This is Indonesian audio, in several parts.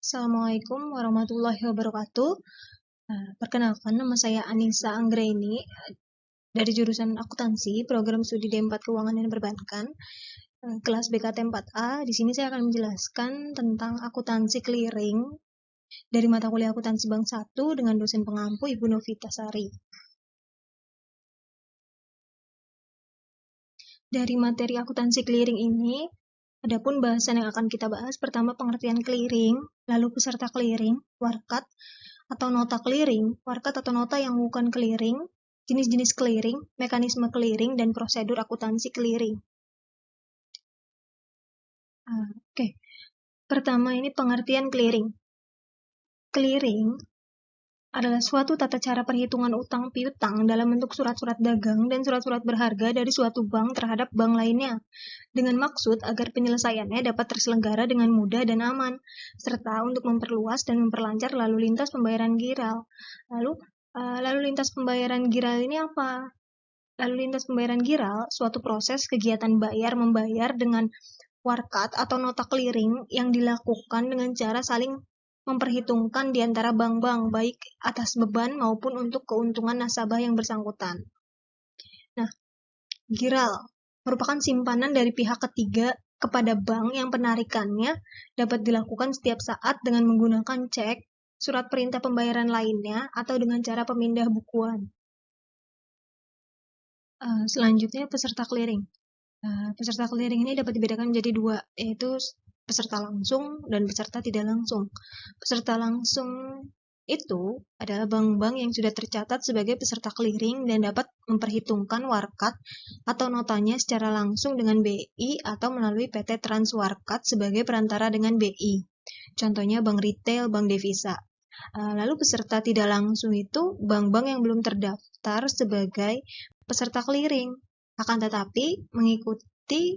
Assalamualaikum warahmatullahi wabarakatuh. Perkenalkan, nama saya Anissa Anggraini dari jurusan Akuntansi, program studi D4 Keuangan dan Perbankan, kelas BKT 4A. Di sini saya akan menjelaskan tentang akuntansi clearing dari mata kuliah Akuntansi Bank 1 dengan dosen pengampu Ibu Novita Sari. Dari materi akuntansi clearing ini, adapun bahasan yang akan kita bahas, pertama pengertian clearing, lalu peserta clearing, warkat atau nota clearing, warkat atau nota yang bukan clearing, jenis-jenis clearing, mekanisme clearing, dan prosedur akuntansi clearing. Oke. Pertama ini pengertian clearing. Clearing adalah suatu tata cara perhitungan utang piutang dalam bentuk surat-surat dagang dan surat-surat berharga dari suatu bank terhadap bank lainnya, dengan maksud agar penyelesaiannya dapat terselenggara dengan mudah dan aman, serta untuk memperluas dan memperlancar lalu lintas pembayaran giral. Lalu lintas pembayaran giral ini apa? Lalu lintas pembayaran giral, suatu proses kegiatan bayar-membayar dengan warkat atau nota clearing yang dilakukan dengan cara saling memperhitungkan di antara bank-bank, baik atas beban maupun untuk keuntungan nasabah yang bersangkutan. Nah, giral merupakan simpanan dari pihak ketiga kepada bank yang penarikannya dapat dilakukan setiap saat dengan menggunakan cek, surat perintah pembayaran lainnya, atau dengan cara pemindah bukuan. Selanjutnya, peserta clearing. Peserta clearing ini dapat dibedakan menjadi dua, yaitu peserta langsung dan peserta tidak langsung. Peserta langsung itu adalah bank-bank yang sudah tercatat sebagai peserta clearing dan dapat memperhitungkan warkat atau notanya secara langsung dengan BI atau melalui PT Transwarkat sebagai perantara dengan BI. Contohnya bank retail, bank devisa. Lalu peserta tidak langsung itu bank-bank yang belum terdaftar sebagai peserta clearing, akan tetapi mengikuti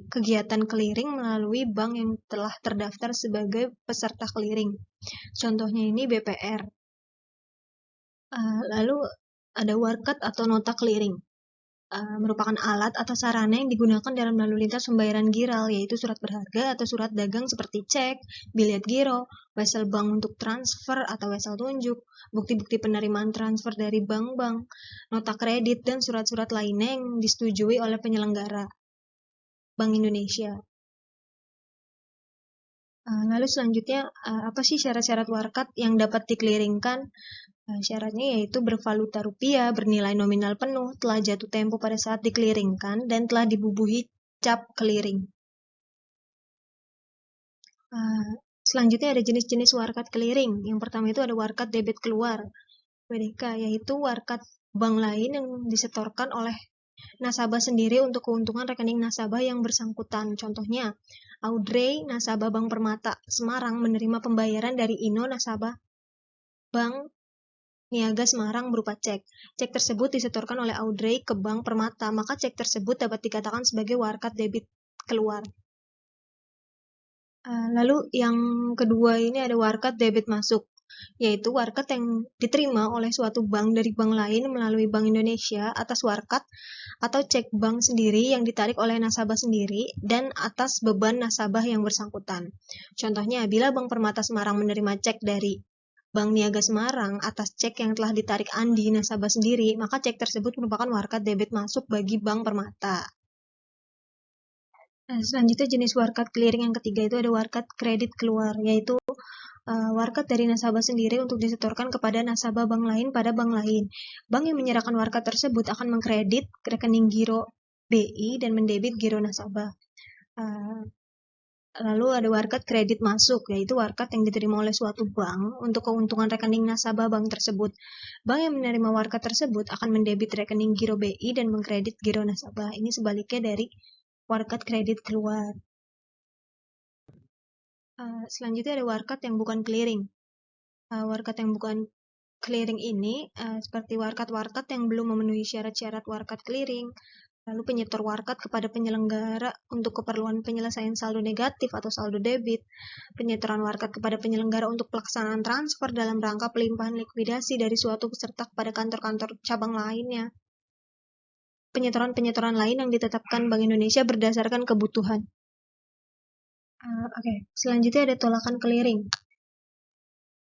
kegiatan clearing melalui bank yang telah terdaftar sebagai peserta clearing. Contohnya ini BPR. Lalu ada warkat atau nota clearing. Merupakan alat atau sarana yang digunakan dalam lalu lintas pembayaran giral, yaitu surat berharga atau surat dagang seperti cek, bilet giro, wesel bank untuk transfer atau wesel tunjuk, bukti-bukti penerimaan transfer dari bank-bank, nota kredit, dan surat-surat lainnya yang disetujui oleh penyelenggara Bank Indonesia. Lalu selanjutnya, apa sih syarat-syarat warkat yang dapat dikliringkan? Syaratnya yaitu bervaluta rupiah, bernilai nominal penuh, telah jatuh tempo pada saat dikliringkan, dan telah dibubuhi cap clearing. Selanjutnya ada jenis-jenis warkat clearing. Yang pertama itu ada warkat debit keluar, WDK, yaitu warkat bank lain yang disetorkan oleh nasabah sendiri untuk keuntungan rekening nasabah yang bersangkutan. Contohnya, Audrey, nasabah Bank Permata Semarang, menerima pembayaran dari Ino, nasabah Bank Niaga Semarang berupa cek. Cek tersebut disetorkan oleh Audrey ke Bank Permata, maka cek tersebut dapat dikatakan sebagai warkat debit keluar. Lalu yang kedua ini ada warkat debit masuk, yaitu warkat yang diterima oleh suatu bank dari bank lain melalui Bank Indonesia atas warkat atau cek bank sendiri yang ditarik oleh nasabah sendiri dan atas beban nasabah yang bersangkutan. Contohnya, bila Bank Permata Semarang menerima cek dari Bank Niaga Semarang atas cek yang telah ditarik Andi nasabah sendiri, maka cek tersebut merupakan warkat debit masuk bagi Bank Permata. Selanjutnya jenis warkat clearing yang ketiga itu ada warkat kredit keluar, yaitu warkat dari nasabah sendiri untuk disetorkan kepada nasabah bank lain pada bank lain. Bank yang menyerahkan warkat tersebut akan mengkredit rekening giro BI dan mendebit giro nasabah. Lalu ada warkat kredit masuk, yaitu warkat yang diterima oleh suatu bank untuk keuntungan rekening nasabah bank tersebut. Bank yang menerima warkat tersebut akan mendebit rekening giro BI dan mengkredit giro nasabah. Ini sebaliknya dari warkat kredit keluar. Selanjutnya ada warkat yang bukan clearing. Warkat yang bukan clearing ini seperti warkat-warkat yang belum memenuhi syarat-syarat warkat clearing, lalu penyetor warkat kepada penyelenggara untuk keperluan penyelesaian saldo negatif atau saldo debit, penyetoran warkat kepada penyelenggara untuk pelaksanaan transfer dalam rangka pelimpahan likuidasi dari suatu peserta kepada kantor-kantor cabang lainnya, penyetoran-penyetoran lain yang ditetapkan Bank Indonesia berdasarkan kebutuhan. Selanjutnya ada tolakan clearing.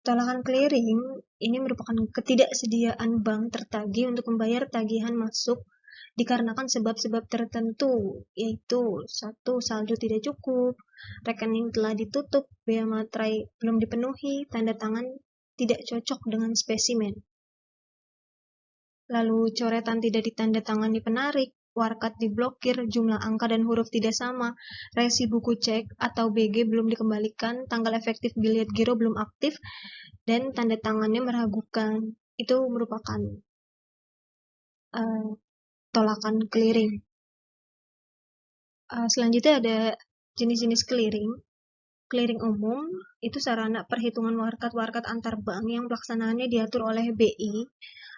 Tolakan clearing ini merupakan ketidaksediaan bank tertagih untuk membayar tagihan masuk dikarenakan sebab-sebab tertentu, yaitu 1. Saldo tidak cukup, rekening telah ditutup, biaya materai belum dipenuhi, tanda tangan tidak cocok dengan spesimen. Lalu coretan tidak ditandatangani penarik, warkat diblokir, jumlah angka dan huruf tidak sama, resi buku cek atau BG belum dikembalikan, tanggal efektif biliet giro belum aktif, dan tanda tangannya meragukan. Itu merupakan tolakan clearing. Selanjutnya ada jenis-jenis clearing. Clearing umum itu sarana perhitungan warkat-warkat antar bank yang pelaksanaannya diatur oleh BI.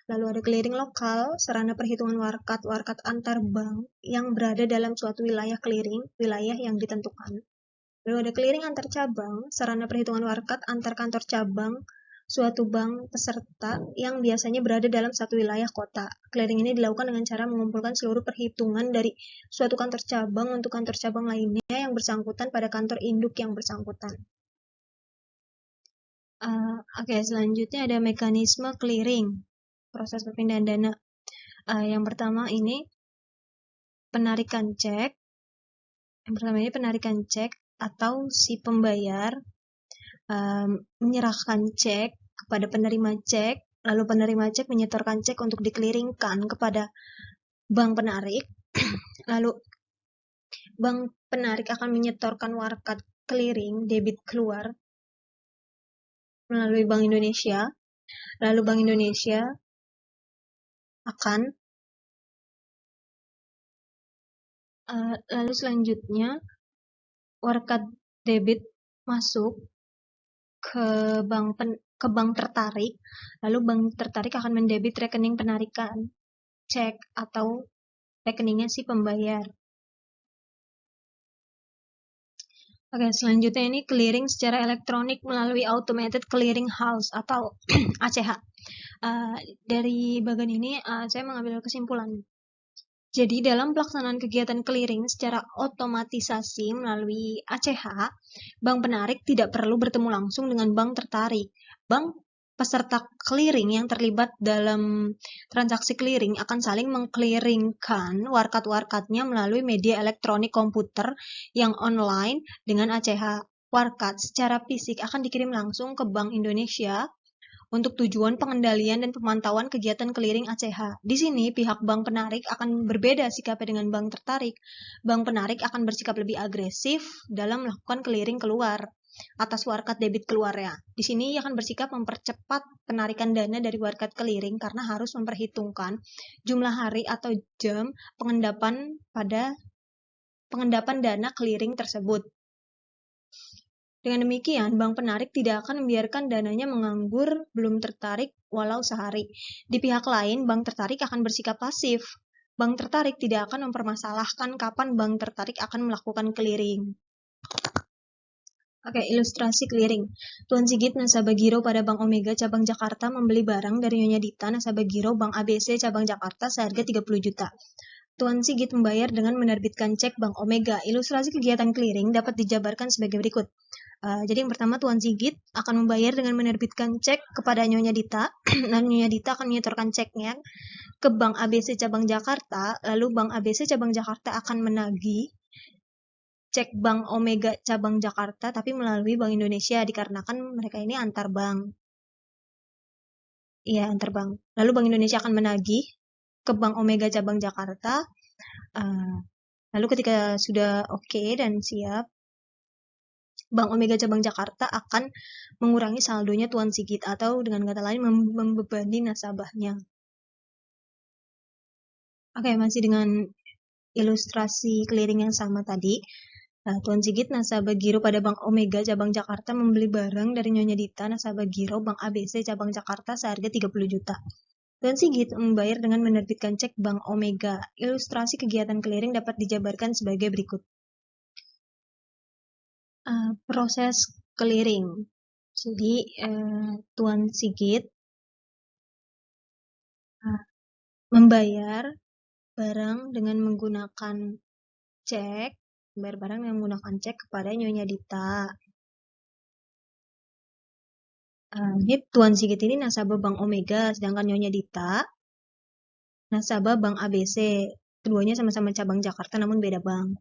Lalu ada clearing lokal, sarana perhitungan warkat-warkat antar bank yang berada dalam suatu wilayah clearing, wilayah yang ditentukan. Lalu ada clearing antar cabang, sarana perhitungan warkat antar kantor cabang suatu bank peserta yang biasanya berada dalam satu wilayah kota. Clearing ini dilakukan dengan cara mengumpulkan seluruh perhitungan dari suatu kantor cabang untuk kantor cabang lainnya yang bersangkutan pada kantor induk yang bersangkutan. Oke, selanjutnya ada mekanisme clearing, proses perpindahan dana. Yang pertama ini penarikan cek. Yang pertama ini penarikan cek atau si pembayar menyerahkan cek kepada penerima cek, lalu penerima cek menyetorkan cek untuk dikeliringkan kepada bank penarik, lalu bank penarik akan menyetorkan warkat clearing debit keluar melalui Bank Indonesia, lalu Bank Indonesia akan lalu selanjutnya warkat debit masuk ke bank tertarik, lalu bank tertarik akan mendebit rekening penarikan cek atau rekeningnya si pembayar. Oke, selanjutnya ini clearing secara elektronik melalui Automated Clearing House atau ACH. Dari bagian ini saya mengambil kesimpulan. Jadi dalam pelaksanaan kegiatan clearing secara otomatisasi melalui ACH, bank penarik tidak perlu bertemu langsung dengan bank tertarik. Bank peserta clearing yang terlibat dalam transaksi clearing akan saling mengclearingkan warkat-warkatnya melalui media elektronik komputer yang online dengan ACH. Warkat secara fisik akan dikirim langsung ke Bank Indonesia untuk tujuan pengendalian dan pemantauan kegiatan clearing ACH. Di sini pihak bank penarik akan berbeda sikapnya dengan bank tertarik. Bank penarik akan bersikap lebih agresif dalam melakukan clearing keluar atas warkat debit keluarnya. Di sini ia akan bersikap mempercepat penarikan dana dari warkat clearing karena harus memperhitungkan jumlah hari atau jam pengendapan dana clearing tersebut. Dengan demikian, bank penarik tidak akan membiarkan dananya menganggur belum tertarik walau sehari. Di pihak lain, bank tertarik akan bersikap pasif. Bank tertarik tidak akan mempermasalahkan kapan bank tertarik akan melakukan clearing. Oke, ilustrasi clearing. Tuan Sigit nasabah giro pada Bank Omega cabang Jakarta membeli barang dari Nyonya Dita nasabah giro Bank ABC cabang Jakarta seharga 30 juta. Tuan Sigit membayar dengan menerbitkan cek Bank Omega. Ilustrasi kegiatan clearing dapat dijabarkan sebagai berikut. Jadi yang pertama Tuan Sigit akan membayar dengan menerbitkan cek kepada Nyonya Dita, dan Nyonya Dita akan menyetorkan ceknya ke Bank ABC cabang Jakarta, lalu Bank ABC cabang Jakarta akan menagih cek Bank Omega cabang Jakarta tapi melalui Bank Indonesia dikarenakan mereka ini antar bank. Iya, antar bank. Lalu Bank Indonesia akan menagih ke Bank Omega cabang Jakarta. Lalu ketika sudah oke dan siap, Bank Omega cabang Jakarta akan mengurangi saldonya Tuan Sigit atau dengan kata lain membebani nasabahnya. Oke, masih dengan ilustrasi clearing yang sama tadi. Tuan Sigit nasabah giro pada Bank Omega cabang Jakarta membeli barang dari Nyonya Dita nasabah giro Bank ABC cabang Jakarta seharga 30 juta. Tuan Sigit membayar dengan menerbitkan cek Bank Omega. Ilustrasi kegiatan clearing dapat dijabarkan sebagai berikut. Proses clearing. Jadi Tuan Sigit membayar barang dengan menggunakan cek, kepada Nyonya Dita. Ini Tuan Sigit ini nasabah Bank Omega, sedangkan Nyonya Dita nasabah Bank ABC. Keduanya sama-sama cabang Jakarta namun beda bank.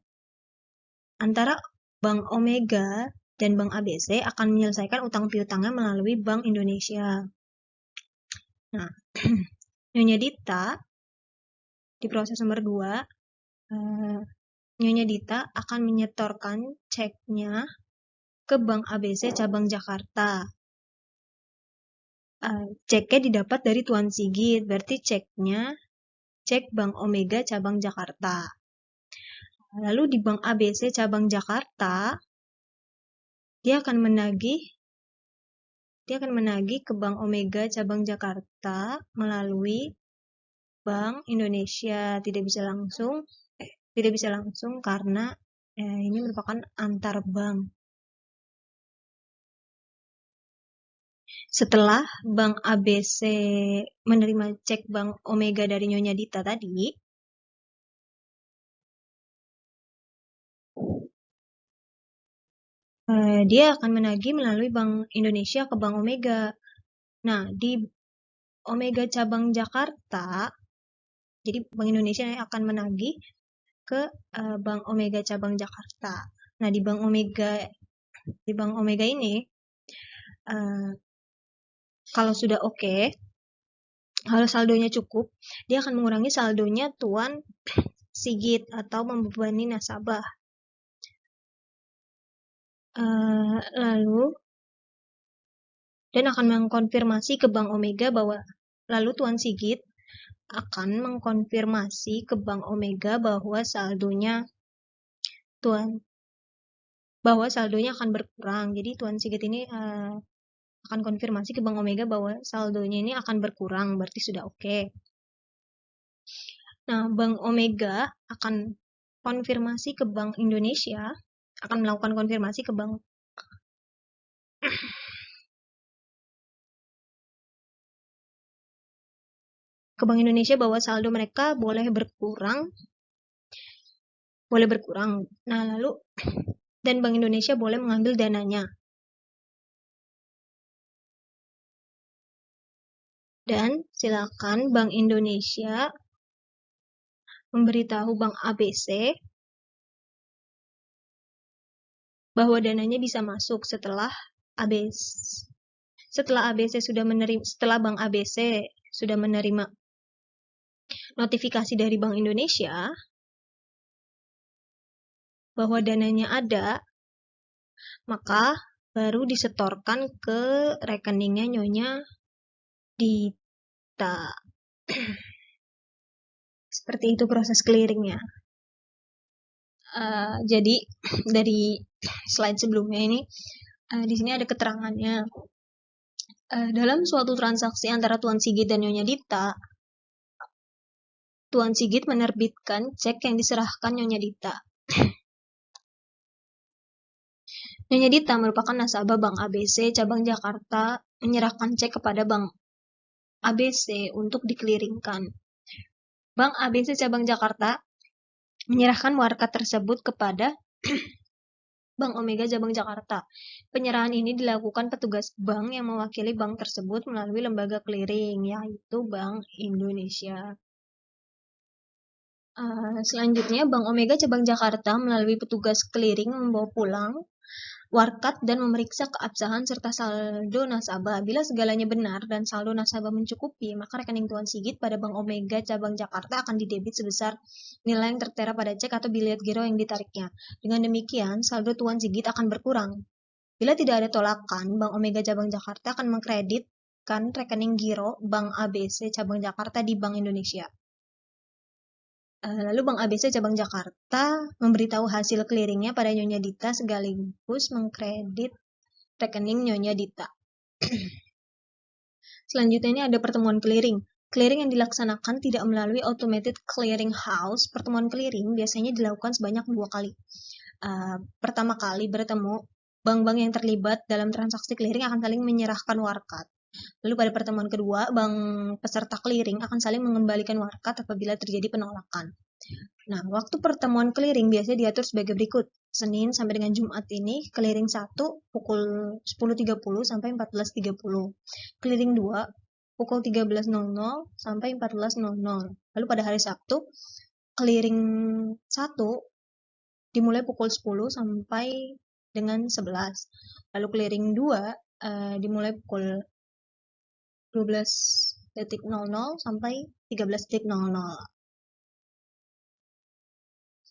Antara Bank Omega dan Bank ABC akan menyelesaikan utang piutangnya melalui Bank Indonesia. Nah, Nyonya Dita di proses nomor 2, Nyonya Dita akan menyetorkan ceknya ke Bank ABC cabang Jakarta. Ceknya didapat dari Tuan Sigit, berarti cek Bank Omega cabang Jakarta. Lalu di Bank ABC cabang Jakarta, dia akan menagih ke Bank Omega cabang Jakarta melalui Bank Indonesia. Tidak bisa langsung karena ini merupakan antar bank. Setelah Bank ABC menerima cek Bank Omega dari Nyonya Dita tadi, dia akan menagih melalui Bank Indonesia ke Bank Omega. Nah, di Omega cabang Jakarta, jadi Bank Indonesia akan menagih ke Bank Omega cabang Jakarta. Nah, di Bank Omega ini, kalau sudah oke, kalau saldonya cukup, dia akan mengurangi saldonya Tuan Sigit atau membebani nasabah. Lalu dan akan mengkonfirmasi ke Bank Omega lalu Tuan Sigit akan mengkonfirmasi ke Bank Omega bahwa saldonya akan berkurang. Jadi Tuan Sigit ini akan konfirmasi ke Bank Omega bahwa saldonya ini akan berkurang, berarti sudah oke. Nah, Bank Omega akan konfirmasi ke Bank Indonesia, akan melakukan konfirmasi ke Bank Indonesia bahwa saldo mereka boleh berkurang. Nah, lalu dan Bank Indonesia boleh mengambil dananya. Dan silakan Bank Indonesia memberitahu Bank ABC bahwa dananya bisa masuk setelah Bank ABC sudah menerima notifikasi dari Bank Indonesia bahwa dananya ada, maka baru disetorkan ke rekeningnya Nyonya Dita. Seperti itu proses clearingnya. Jadi dari slide sebelumnya ini, di sini ada keterangannya. Dalam suatu transaksi antara Tuan Sigit dan Nyonya Dita, Tuan Sigit menerbitkan cek yang diserahkan Nyonya Dita. Nyonya Dita merupakan nasabah Bank ABC cabang Jakarta menyerahkan cek kepada Bank ABC untuk dikliringkan. Bank ABC cabang Jakarta menyerahkan warkat tersebut kepada Bank Omega cabang Jakarta. Penyerahan ini dilakukan petugas bank yang mewakili bank tersebut melalui lembaga clearing, yaitu Bank Indonesia. Selanjutnya, Bank Omega cabang Jakarta melalui petugas clearing membawa pulang warkat dan memeriksa keabsahan serta saldo nasabah. Bila segalanya benar dan saldo nasabah mencukupi, maka rekening Tuan Sigit pada Bank Omega cabang Jakarta akan didebit sebesar nilai yang tertera pada cek atau bilet giro yang ditariknya. Dengan demikian, saldo Tuan Sigit akan berkurang. Bila tidak ada tolakan, Bank Omega cabang Jakarta akan mengkreditkan rekening giro Bank ABC cabang Jakarta di Bank Indonesia. Lalu Bank ABC cabang Jakarta memberitahu hasil clearingnya pada Nyonya Dita sekaligus mengkredit rekening Nyonya Dita. Selanjutnya ini ada pertemuan clearing. Clearing yang dilaksanakan tidak melalui automated clearing house. Pertemuan clearing biasanya dilakukan sebanyak 2 kali. Pertama kali bertemu, bank-bank yang terlibat dalam transaksi clearing akan saling menyerahkan warkat. Lalu pada pertemuan kedua, bank peserta clearing akan saling mengembalikan warkat apabila terjadi penolakan. Nah, waktu pertemuan clearing biasanya diatur sebagai berikut. Senin sampai dengan Jumat ini, clearing 1 pukul 10.30 sampai 14.30. Clearing 2 pukul 13.00 sampai 14.00. Lalu pada hari Sabtu, clearing 1 dimulai pukul 10 sampai dengan 11. Lalu clearing 2 dimulai pukul 12.00 sampai 13.00.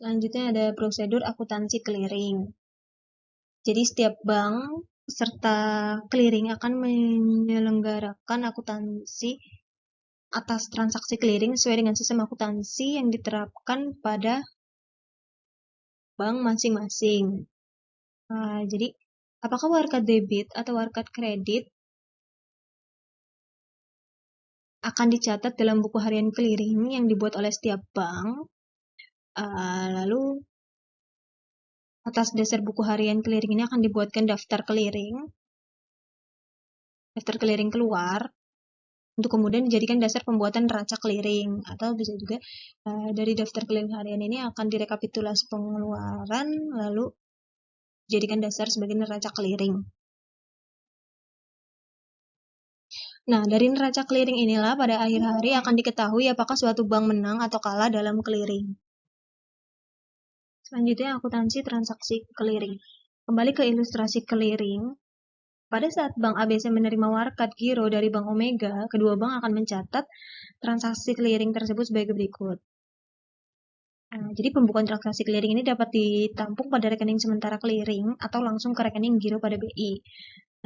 Selanjutnya ada prosedur akuntansi clearing. Jadi setiap bank serta clearing akan menyelenggarakan akuntansi atas transaksi clearing sesuai dengan sistem akuntansi yang diterapkan pada bank masing-masing. Jadi, apakah warkat debit atau warkat kredit akan dicatat dalam buku harian clearing yang dibuat oleh setiap bank. Lalu atas dasar buku harian clearing ini akan dibuatkan daftar clearing keluar untuk kemudian dijadikan dasar pembuatan neraca clearing, atau bisa juga dari daftar clearing harian ini akan direkapitulasi pengeluaran lalu dijadikan dasar sebagai neraca clearing. Nah, dari neraca clearing inilah pada akhir hari akan diketahui apakah suatu bank menang atau kalah dalam clearing. Selanjutnya, akuntansi transaksi clearing. Kembali ke ilustrasi clearing. Pada saat Bank ABC menerima warkat giro dari Bank Omega, kedua bank akan mencatat transaksi clearing tersebut sebagai berikut. Jadi pembukuan transaksi clearing ini dapat ditampung pada rekening sementara clearing atau langsung ke rekening giro pada BI.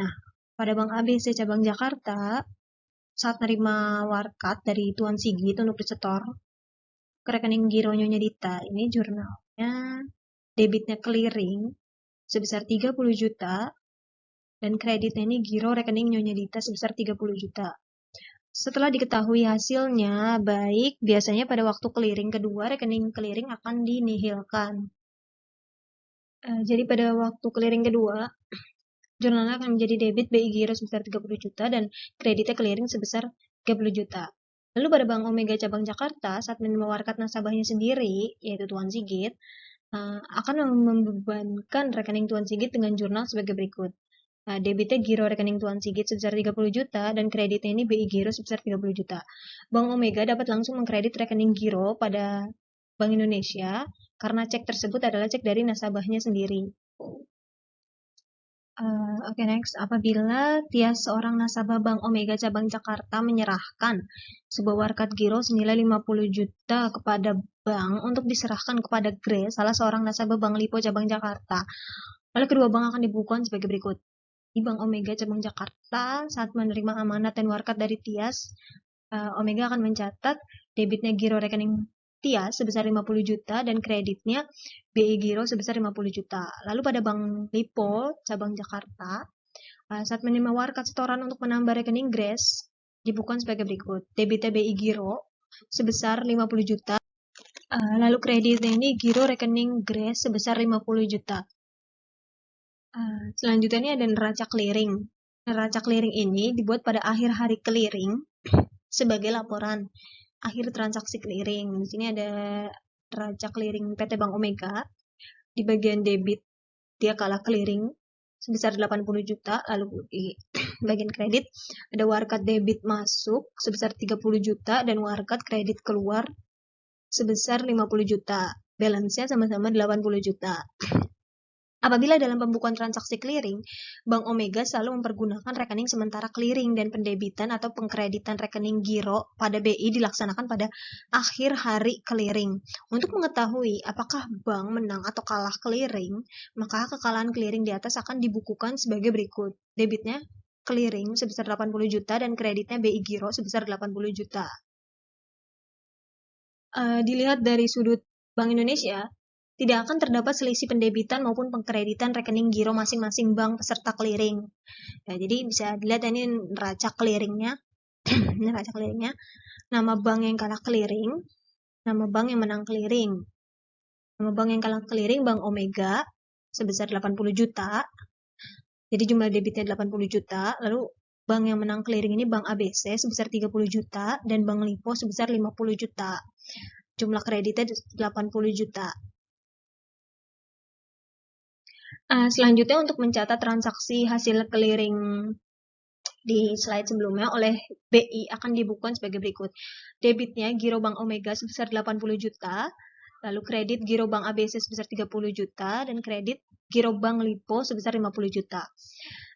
Nah, pada Bank ABC cabang Jakarta, saat menerima warkat dari Tuan Sigit untuk disetor ke rekening giro Nyonya Dita, ini jurnalnya debitnya clearing sebesar 30 juta dan kreditnya ini giro rekening Nyonya Dita sebesar 30 juta. Setelah diketahui hasilnya baik, biasanya pada waktu clearing kedua, rekening clearing akan dinihilkan. Jadi pada waktu clearing kedua, jurnalnya akan menjadi debit BI Giro sebesar 30 juta dan kreditnya clearing sebesar 30 juta. Lalu pada Bank Omega cabang Jakarta, saat menerima warkat nasabahnya sendiri, yaitu Tuan Sigit, akan membebankan rekening Tuan Sigit dengan jurnal sebagai berikut. Debitnya giro rekening Tuan Sigit sebesar 30 juta dan kreditnya ini BI Giro sebesar 30 juta. Bank Omega dapat langsung mengkredit rekening giro pada Bank Indonesia karena cek tersebut adalah cek dari nasabahnya sendiri. Oke, next. Apabila Tias seorang nasabah Bank Omega cabang Jakarta menyerahkan sebuah warkat giro senilai 50 juta kepada bank untuk diserahkan kepada Grace, salah seorang nasabah Bank Lipo cabang Jakarta. Lalu kedua bank akan dibukukan sebagai berikut. Di Bank Omega cabang Jakarta, saat menerima amanat dan warkat dari Tias, Omega akan mencatat debitnya giro rekening Tias sebesar 50 juta dan kreditnya BI Giro sebesar 50 juta. Lalu pada Bank Lipo cabang Jakarta, saat menerima warkat setoran untuk menambah rekening Grace, dibukukan sebagai berikut. Debitnya BI Giro sebesar 50 juta, lalu kreditnya ini giro rekening Grace sebesar 50 juta. Selanjutnya ada neraca clearing. Neraca clearing ini dibuat pada akhir hari clearing sebagai laporan akhir transaksi clearing. Di sini ada neraca clearing PT Bank Omega. Di bagian debit dia kalah clearing sebesar 80 juta, lalu di bagian kredit ada warkat debit masuk sebesar 30 juta dan warkat kredit keluar sebesar 50 juta. Balance-nya sama-sama 80 juta. Apabila dalam pembukuan transaksi clearing, Bank Omega selalu mempergunakan rekening sementara clearing dan pendebitan atau pengkreditan rekening giro pada BI dilaksanakan pada akhir hari clearing. Untuk mengetahui apakah bank menang atau kalah clearing, maka kekalahan clearing di atas akan dibukukan sebagai berikut. Debitnya clearing sebesar 80 juta dan kreditnya BI Giro sebesar 80 juta. Dilihat dari sudut Bank Indonesia, tidak akan terdapat selisih pendebitan maupun pengkreditan rekening giro masing-masing bank peserta clearing. Jadi bisa dilihat ini neraca clearingnya, neraca clearingnya, nama bank yang kalah clearing, nama bank yang menang clearing. Nama bank yang kalah clearing Bank Omega sebesar 80 juta. Jadi jumlah debitnya 80 juta, lalu bank yang menang clearing ini Bank ABC sebesar 30 juta dan Bank Lipo sebesar 50 juta. Jumlah kreditnya 80 juta. Selanjutnya untuk mencatat transaksi hasil clearing di slide sebelumnya oleh BI akan dibukukan sebagai berikut. Debitnya Giro Bank Omega sebesar 80 juta, lalu kredit Giro Bank ABC sebesar 30 juta, dan kredit Giro Bank Lipo sebesar 50 juta.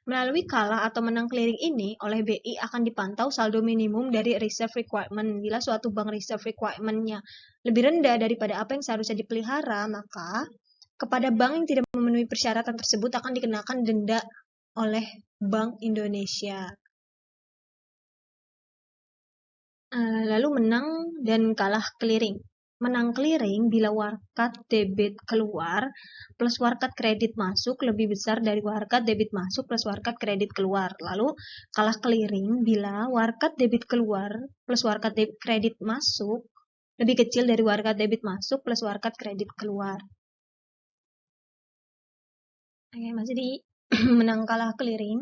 Melalui kalah atau menang clearing ini, oleh BI akan dipantau saldo minimum dari reserve requirement. Bila suatu bank reserve requirement-nya lebih rendah daripada apa yang seharusnya dipelihara, maka kepada bank yang tidak memenuhi persyaratan tersebut akan dikenakan denda oleh Bank Indonesia. Lalu menang dan kalah clearing. Menang clearing bila warkat debit keluar plus warkat kredit masuk lebih besar dari warkat debit masuk plus warkat kredit keluar. Lalu kalah clearing bila warkat debit keluar plus warkat kredit masuk lebih kecil dari warkat debit masuk plus warkat kredit keluar. Oke, masih di menang kalah clearing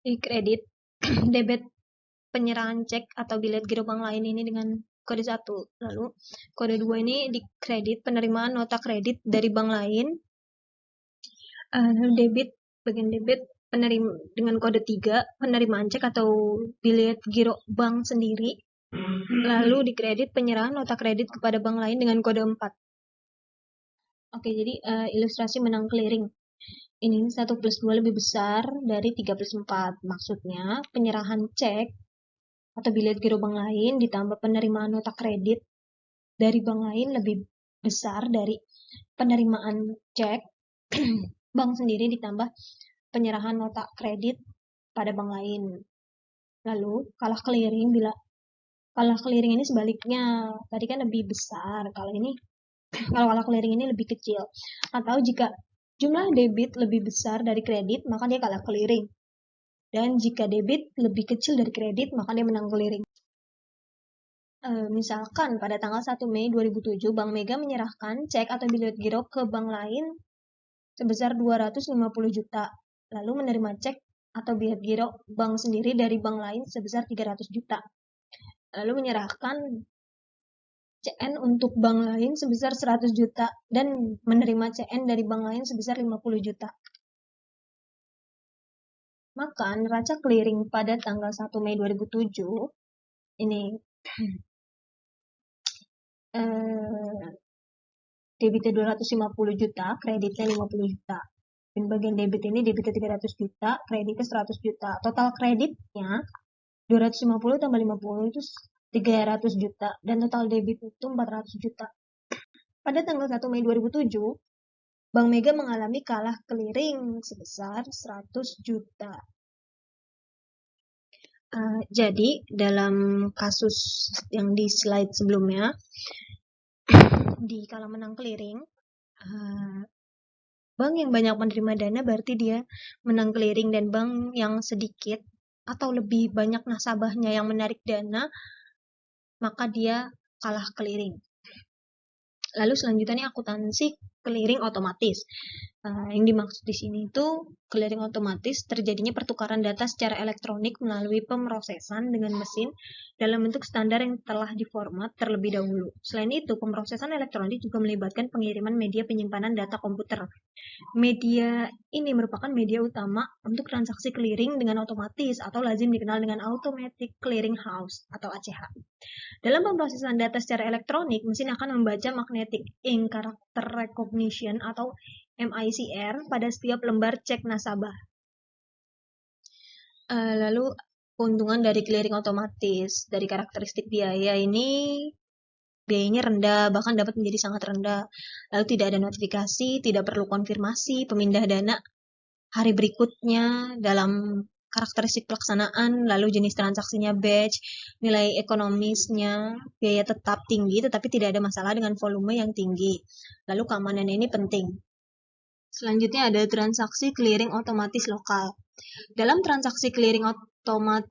di kredit debit penyerahan cek atau bilet giro bank lain ini dengan kode 1. Lalu kode 2 ini di kredit penerimaan nota kredit dari bank lain. Lalu debit, bagian debit penerima dengan kode 3 penerimaan cek atau bilet giro bank sendiri. Lalu di kredit penyerahan nota kredit kepada bank lain dengan kode 4. Oke, jadi ilustrasi menang clearing. Ini 1 plus 2 lebih besar dari 3 plus 4. Maksudnya penyerahan cek atau bilet giro bank lain ditambah penerimaan nota kredit dari bank lain lebih besar dari penerimaan cek bank sendiri ditambah penyerahan nota kredit pada bank lain. Lalu kalah clearing bila kalah clearing ini sebaliknya, tadi kan lebih besar, kalau kalah clearing ini lebih kecil. Atau jika jumlah debit lebih besar dari kredit, maka dia kalah clearing. Dan jika debit lebih kecil dari kredit, maka dia menang clearing. Misalkan pada tanggal 1 Mei 2007, Bank Mega menyerahkan cek atau bilet giro ke bank lain sebesar 250 juta, lalu menerima cek atau bilet giro bank sendiri dari bank lain sebesar 300 juta, lalu menyerahkan CN untuk bank lain sebesar 100 juta, dan menerima CN dari bank lain sebesar 50 juta. Maka neraca clearing pada tanggal 1 Mei 2007 ini debitnya 250 juta, kreditnya 50 juta. Dan bagian debit ini debitnya 300 juta, kreditnya 100 juta. Total kreditnya 250 tambah 50 itu 300 juta. Dan total debit itu 400 juta. Pada tanggal 1 Mei 2007, Bank Mega mengalami kalah clearing sebesar 100 juta. Jadi, dalam kasus yang di slide sebelumnya, di kala menang clearing, bank yang banyak menerima dana berarti dia menang clearing, dan bank yang sedikit atau lebih banyak nasabahnya yang menarik dana, maka dia kalah clearing. Lalu selanjutnya akuntansi clearing otomatis. Yang dimaksud di sini itu clearing otomatis terjadinya pertukaran data secara elektronik melalui pemrosesan dengan mesin dalam bentuk standar yang telah diformat terlebih dahulu. Selain itu, pemrosesan elektronik juga melibatkan pengiriman media penyimpanan data komputer. Media ini merupakan media utama untuk transaksi clearing dengan otomatis atau lazim dikenal dengan Automatic Clearing House atau ACH. Dalam pemrosesan data secara elektronik, mesin akan membaca Magnetic Ink Character Recognition atau MICR pada setiap lembar cek nasabah. Lalu keuntungan dari clearing otomatis, dari karakteristik biaya ini, biayanya rendah, bahkan dapat menjadi sangat rendah. Lalu tidak ada notifikasi, tidak perlu konfirmasi, pemindah dana hari berikutnya dalam karakteristik pelaksanaan, lalu jenis transaksinya batch, nilai ekonomisnya, biaya tetap tinggi, tetapi tidak ada masalah dengan volume yang tinggi. Lalu keamanan ini penting. Selanjutnya ada transaksi clearing otomatis lokal. Dalam transaksi clearing otomatis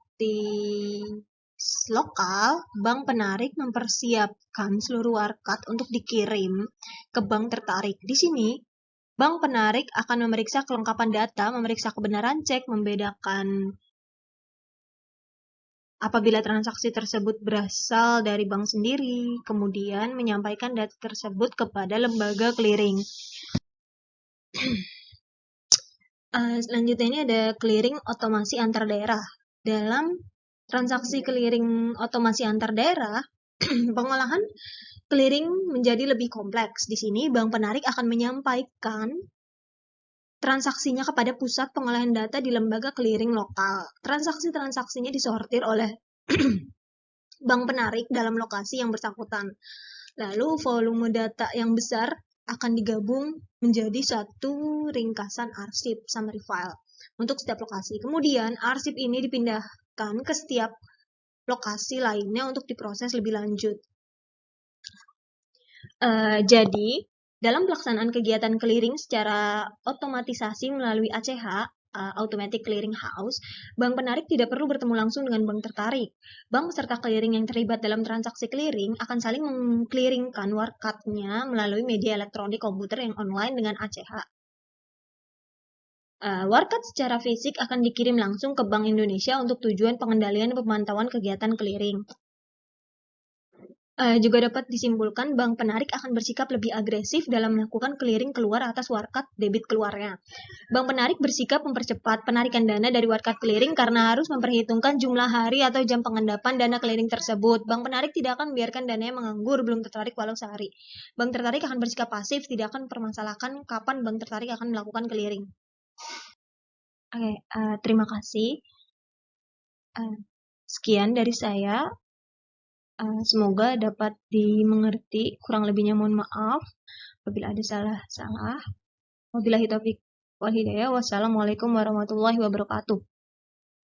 lokal, bank penarik mempersiapkan seluruh warkat untuk dikirim ke bank tertarik. Di sini, bank penarik akan memeriksa kelengkapan data, memeriksa kebenaran cek, membedakan apabila transaksi tersebut berasal dari bank sendiri, kemudian menyampaikan data tersebut kepada lembaga clearing. Selanjutnya ini ada clearing otomasi antar daerah. Dalam transaksi clearing otomasi antar daerah, pengolahan clearing menjadi lebih kompleks. Di sini bank penarik akan menyampaikan transaksinya kepada pusat pengolahan data di lembaga clearing lokal. Transaksi-transaksinya disortir oleh bank penarik dalam lokasi yang bersangkutan. Lalu volume data yang besar akan digabung menjadi satu ringkasan arsip summary file untuk setiap lokasi. Kemudian arsip ini dipindahkan ke setiap lokasi lainnya untuk diproses lebih lanjut. Jadi, dalam pelaksanaan kegiatan clearing secara otomatisasi melalui ACH, Automatic Clearing House, bank penarik tidak perlu bertemu langsung dengan bank tertarik. Bank peserta clearing yang terlibat dalam transaksi clearing akan saling mengclearingkan warkatnya melalui media elektronik komputer yang online dengan ACH. Warkat secara fisik akan dikirim langsung ke Bank Indonesia untuk tujuan pengendalian dan pemantauan kegiatan clearing. Juga dapat disimpulkan bank penarik akan bersikap lebih agresif dalam melakukan clearing keluar atas warkat debit keluarnya. Bank penarik bersikap mempercepat penarikan dana dari warkat clearing karena harus memperhitungkan jumlah hari atau jam pengendapan dana clearing tersebut. Bank penarik tidak akan membiarkan dananya menganggur belum tertarik walau sehari. Bank tertarik akan bersikap pasif, tidak akan mempermasalahkan kapan bank tertarik akan melakukan clearing. Oke, terima kasih. Sekian dari saya. Semoga dapat dimengerti, kurang lebihnya mohon maaf apabila ada salah-salah. Wabillahi taufiq wal hidayah. Wassalamualaikum warahmatullahi wabarakatuh.